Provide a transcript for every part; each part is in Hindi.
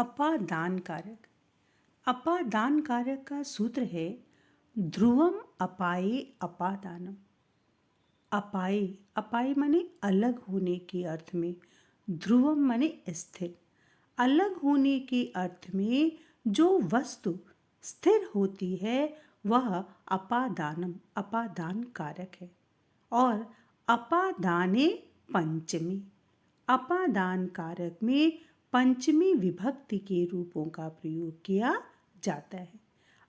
अपादान कारक। अपादान कारक का सूत्र है ध्रुवम अपाये अपादानम। अपाये, अपाये माने अलग होने के अर्थ में, ध्रुवम माने स्थिर। अलग होने के अर्थ में जो वस्तु स्थिर होती है वह अपादानम, अपादान कारक है। और अपादाने पंचमी, अपादान कारक में पंचमी विभक्ति के रूपों का प्रयोग किया जाता है।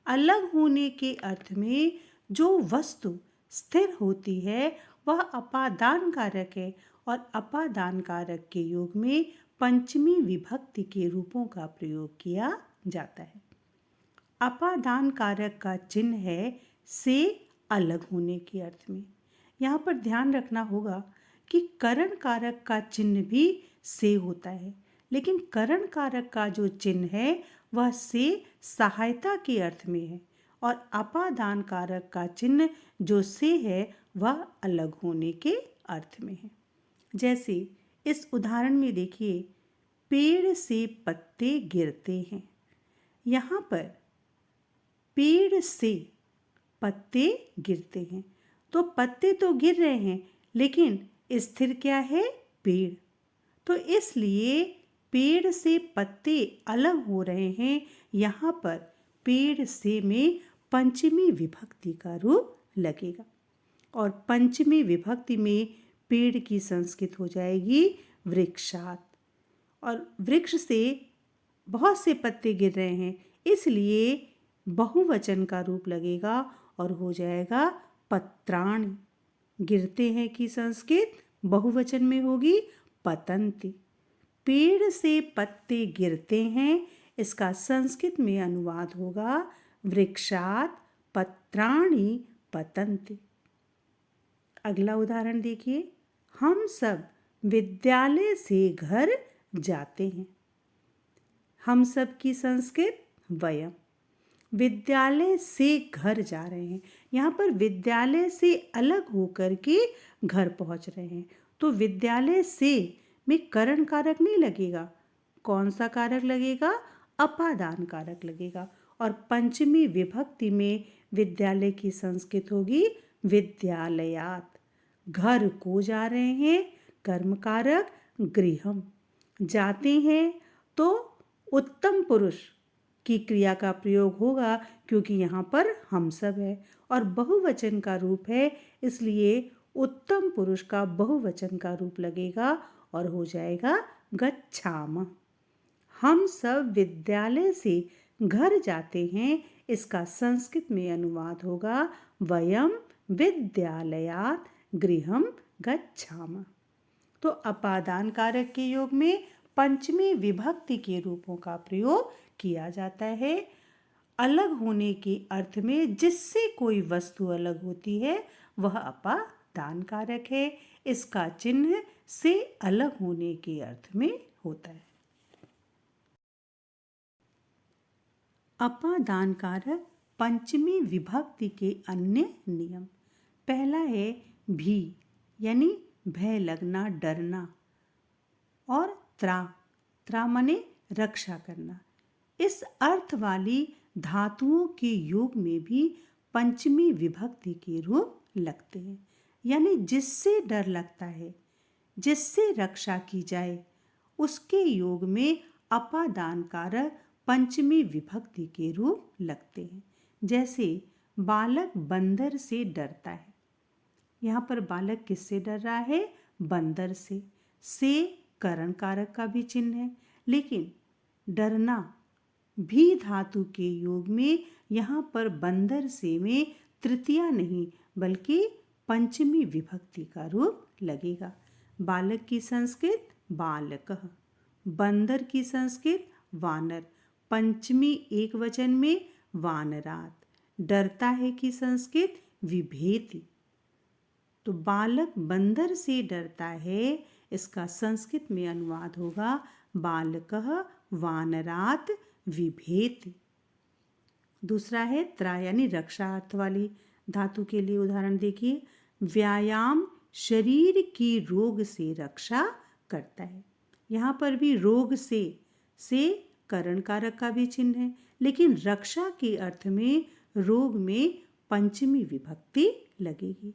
अलग होने के अर्थ में जो वस्तु स्थिर होती है वह अपादान कारक है और अपादान कारक के योग में पंचमी विभक्ति के रूपों का प्रयोग किया जाता है। अपादान कारक का चिन्ह है से अलग होने के अर्थ में। यहाँ पर ध्यान रखना होगा कि करण कारक का चिन्ह भी से होता है, लेकिन करण कारक का जो चिन्ह है वह से सहायता के अर्थ में है और अपादान कारक का चिन्ह जो से है वह अलग होने के अर्थ में है। जैसे इस उदाहरण में देखिए, पेड़ से पत्ते गिरते हैं। यहाँ पर पेड़ से पत्ते गिरते हैं, तो पत्ते तो गिर रहे हैं लेकिन स्थिर क्या है? पेड़। तो इसलिए पेड़ से पत्ते अलग हो रहे हैं। यहाँ पर पेड़ से में पंचमी विभक्ति का रूप लगेगा और पंचमी विभक्ति में पेड़ की संस्कृत हो जाएगी वृक्षात। और वृक्ष से बहुत से पत्ते गिर रहे हैं, इसलिए बहुवचन का रूप लगेगा और हो जाएगा पत्राणि। गिरते हैं की संस्कृत बहुवचन में होगी पतंति। पेड़ से पत्ते गिरते हैं, इसका संस्कृत में अनुवाद होगा वृक्षात पत्राणि पतंति। अगला उदाहरण देखिए, हम सब विद्यालय से घर जाते हैं। हम सब की संस्कृत वयम। विद्यालय से घर जा रहे हैं, यहाँ पर विद्यालय से अलग होकर के घर पहुँच रहे हैं, तो विद्यालय से में करण कारक नहीं लगेगा। कौन सा कारक लगेगा? अपादान कारक लगेगा। और पंचमी विभक्ति में विद्यालय की संस्कृत होगी विद्यालयात। घर को जा रहे हैं, कर्म कारक गृहम। जाते हैं तो उत्तम पुरुष की क्रिया का प्रयोग होगा क्योंकि यहाँ पर हम सब है और बहुवचन का रूप है, इसलिए उत्तम पुरुष का बहुवचन का रूप लगेगा और हो जाएगा गच्छाम। हम सब विद्यालय से घर जाते हैं, इसका संस्कृत में अनुवाद होगा वयम विद्यालयात गृहम गच्छाम। तो अपादान कारक के योग में पंचमी विभक्ति के रूपों का प्रयोग किया जाता है। अलग होने के अर्थ में जिससे कोई वस्तु अलग होती है वह अपादान कारक है। इसका चिन्ह से अलग होने के अर्थ में होता है। अपादान कारक पंचमी विभक्ति के अन्य नियम। पहला है भी, यानी भय लगना, डरना। और त्रा, त्रा माने रक्षा करना। इस अर्थ वाली धातुओं के योग में भी पंचमी विभक्ति के रूप लगते हैं, यानी जिससे डर लगता है, जिससे रक्षा की जाए, उसके योग में अपादान कारक पंचमी विभक्ति के रूप लगते हैं। जैसे बालक बंदर से डरता है। यहाँ पर बालक किससे डर रहा है? बंदर से करण कारक का भी चिन्ह है, लेकिन डरना भी धातु के योग में यहाँ पर बंदर से में तृतीया नहीं बल्कि पंचमी विभक्ति का रूप लगेगा। बालक की संस्कृत बालकः, बंदर की संस्कृत वानर, पंचमी एक वचन में वानरात। डरता है की संस्कृत विभेति। तो बालक बंदर से डरता है, इसका संस्कृत में अनुवाद होगा बालकः वानरात विभेति। दूसरा है त्रा, यानी रक्षा अर्थ वाली धातु के लिए उदाहरण देखिए, व्यायाम शरीर की रोग से रक्षा करता है। यहाँ पर भी रोग से करण कारक का भी चिन्ह है, लेकिन रक्षा के अर्थ में रोग में पंचमी विभक्ति लगेगी।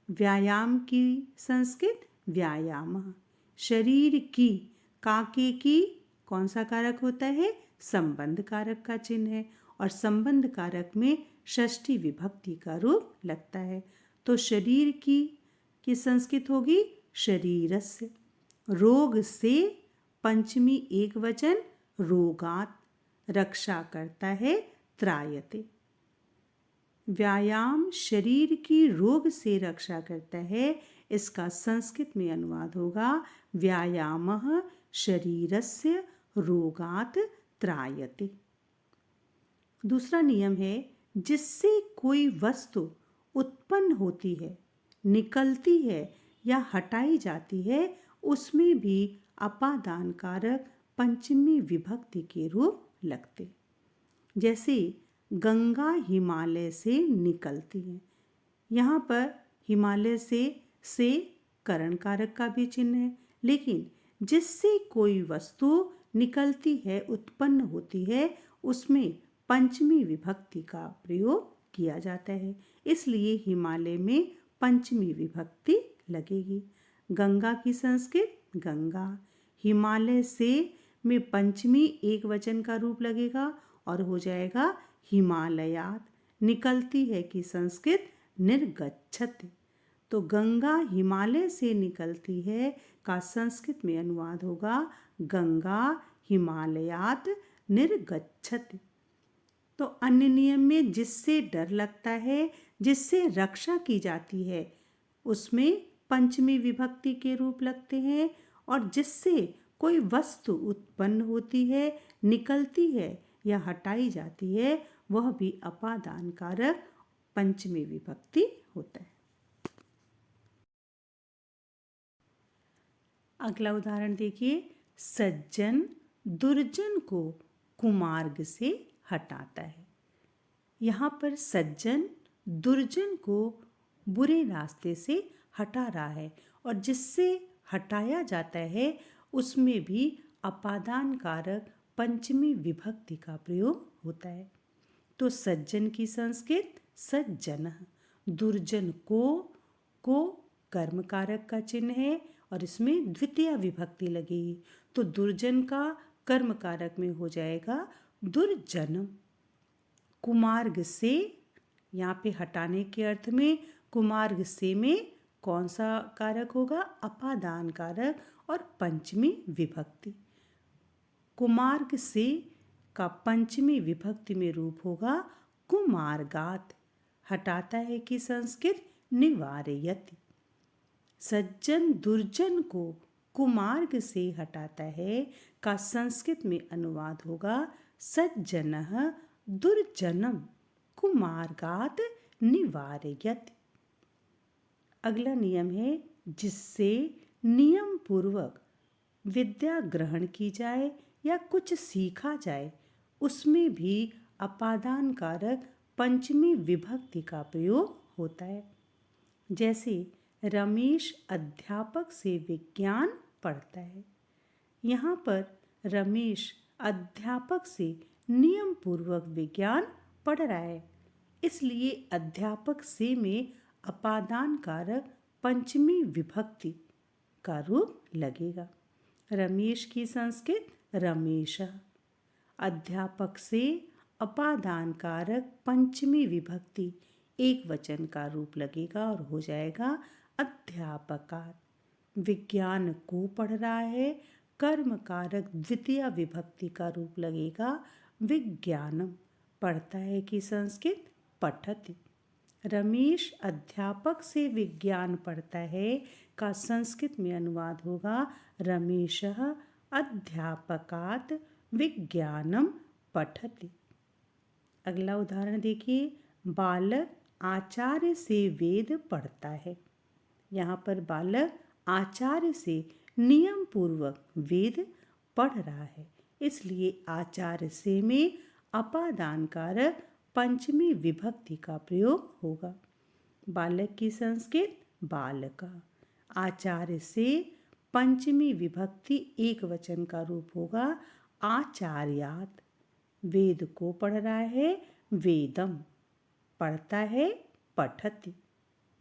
व्यायाम की संस्कृत व्यायामः। शरीर की, काके की कौन सा कारक होता है? संबंध कारक का चिन्ह है, और संबंध कारक में षष्ठी विभक्ति का रूप लगता है। तो शरीर की संस्कृत होगी शरीरस्य। रोग से पंचमी एक वचन रोगात। रक्षा करता है त्रायते। व्यायाम शरीर की रोग से रक्षा करता है, इसका संस्कृत में अनुवाद होगा व्यायामः शरीरस्य रोगात त्रायते। दूसरा नियम है, जिससे कोई वस्तु उत्पन्न होती है, निकलती है या हटाई जाती है, उसमें भी अपादान कारक पंचमी विभक्ति के रूप लगते। जैसे गंगा हिमालय से निकलती है, यहाँ पर हिमालय से करण कारक का भी चिन्ह है, लेकिन जिससे कोई वस्तु निकलती है, उत्पन्न होती है, उसमें पंचमी विभक्ति का प्रयोग किया जाता है, इसलिए हिमालय में पंचमी विभक्ति लगेगी। गंगा की संस्कृत गंगा। हिमालय से में पंचमी एक वचन का रूप लगेगा और हो जाएगा हिमालयात। निकलती है की संस्कृत निर्गच्छति। तो गंगा हिमालय से निकलती है का संस्कृत में अनुवाद होगा गंगा हिमालयात निर्गच्छति। तो अन्य नियम में जिससे डर लगता है, जिससे रक्षा की जाती है, उसमें पंचमी विभक्ति के रूप लगते हैं, और जिससे कोई वस्तु उत्पन्न होती है, निकलती है या हटाई जाती है, वह भी अपादान कारक पंचमी विभक्ति होता है। अगला उदाहरण देखिए। सज्जन दुर्जन को कुमार्ग से हटाता है। यहाँ पर सज्जन दुर्जन को बुरे रास्ते से हटा रहा है, और जिससे हटाया जाता है उसमें भी अपादान कारक पंचमी विभक्ति का प्रयोग होता है। तो सज्जन की संस्कृत सज्जनः। दुर्जन को कर्म कारक का चिन्ह है और इसमें द्वितीय विभक्ति लगेगी, तो दुर्जन का कर्म कारक में हो जाएगा दुर्जनम। कुमार्ग से, यहाँ पे हटाने के अर्थ में कुमार्ग से में कौन सा कारक होगा? अपादान कारक और पंचमी विभक्ति। कुमार्ग से का पंचमी विभक्ति में रूप होगा कुमार्गात। हटाता है कि संस्कृत निवारयति। सज्जन दुर्जन को कुमार्ग से हटाता है का संस्कृत में अनुवाद होगा सज्जनः दुर्जनम कुमार्गात निवारयति। अगला नियम है, जिससे नियम पूर्वक विद्या ग्रहण की जाए या कुछ सीखा जाए, उसमें भी अपादान कारक पंचमी विभक्ति का प्रयोग होता है। जैसे रमेश अध्यापक से विज्ञान पढ़ता है। यहाँ पर रमेश अध्यापक से नियम पूर्वक विज्ञान पढ़ रहा है, इसलिए अध्यापक से में अपादान कारक पंचमी विभक्ति का रूप लगेगा। रमेश की संस्कृत रमेशः। अध्यापक से अपादान कारक पंचमी विभक्ति एक वचन का रूप लगेगा और हो जाएगा अध्यापकात्। विज्ञान को पढ़ रहा है, कर्म कारक द्वितीय विभक्ति का रूप लगेगा विज्ञानम। पढ़ता है कि संस्कृत पठति। रमेश अध्यापक से विज्ञान पढ़ता है का संस्कृत में अनुवाद होगा रमेशः अध्यापकात् विज्ञानम पठति। अगला उदाहरण देखिए। बालक आचार्य से वेद पढ़ता है। यहाँ पर बालक आचार्य से नियम पूर्वक वेद पढ़ रहा है, इसलिए आचार्य से में अपादान कारक पंचमी विभक्ति का प्रयोग होगा। बालक की संस्कृत बालका। आचार्य से पंचमी विभक्ति एक वचन का रूप होगा आचार्यात, वेद को पढ़ रहा है, वेदम, पढ़ता है, पठति।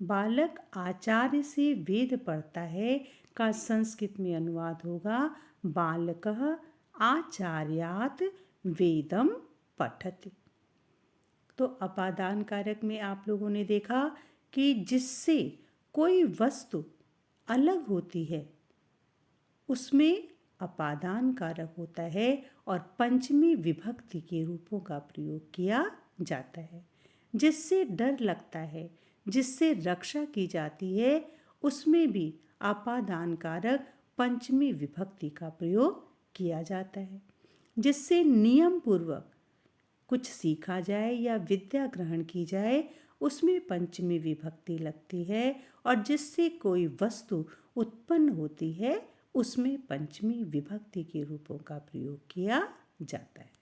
बालक आचार्य से वेद पढ़ता है का संस्कृत में अनुवाद होगा बालकः आचार्यात वेदम पठति। तो अपादान कारक में आप लोगों ने देखा कि जिससे कोई वस्तु अलग होती है उसमें अपादान कारक होता है और पंचमी विभक्ति के रूपों का प्रयोग किया जाता है। जिससे डर लगता है, जिससे रक्षा की जाती है, उसमें भी अपादान कारक पंचमी विभक्ति का प्रयोग किया जाता है। जिससे नियम पूर्वक कुछ सीखा जाए या विद्या ग्रहण की जाए उसमें पंचमी विभक्ति लगती है, और जिससे कोई वस्तु उत्पन्न होती है उसमें पंचमी विभक्ति के रूपों का प्रयोग किया जाता है।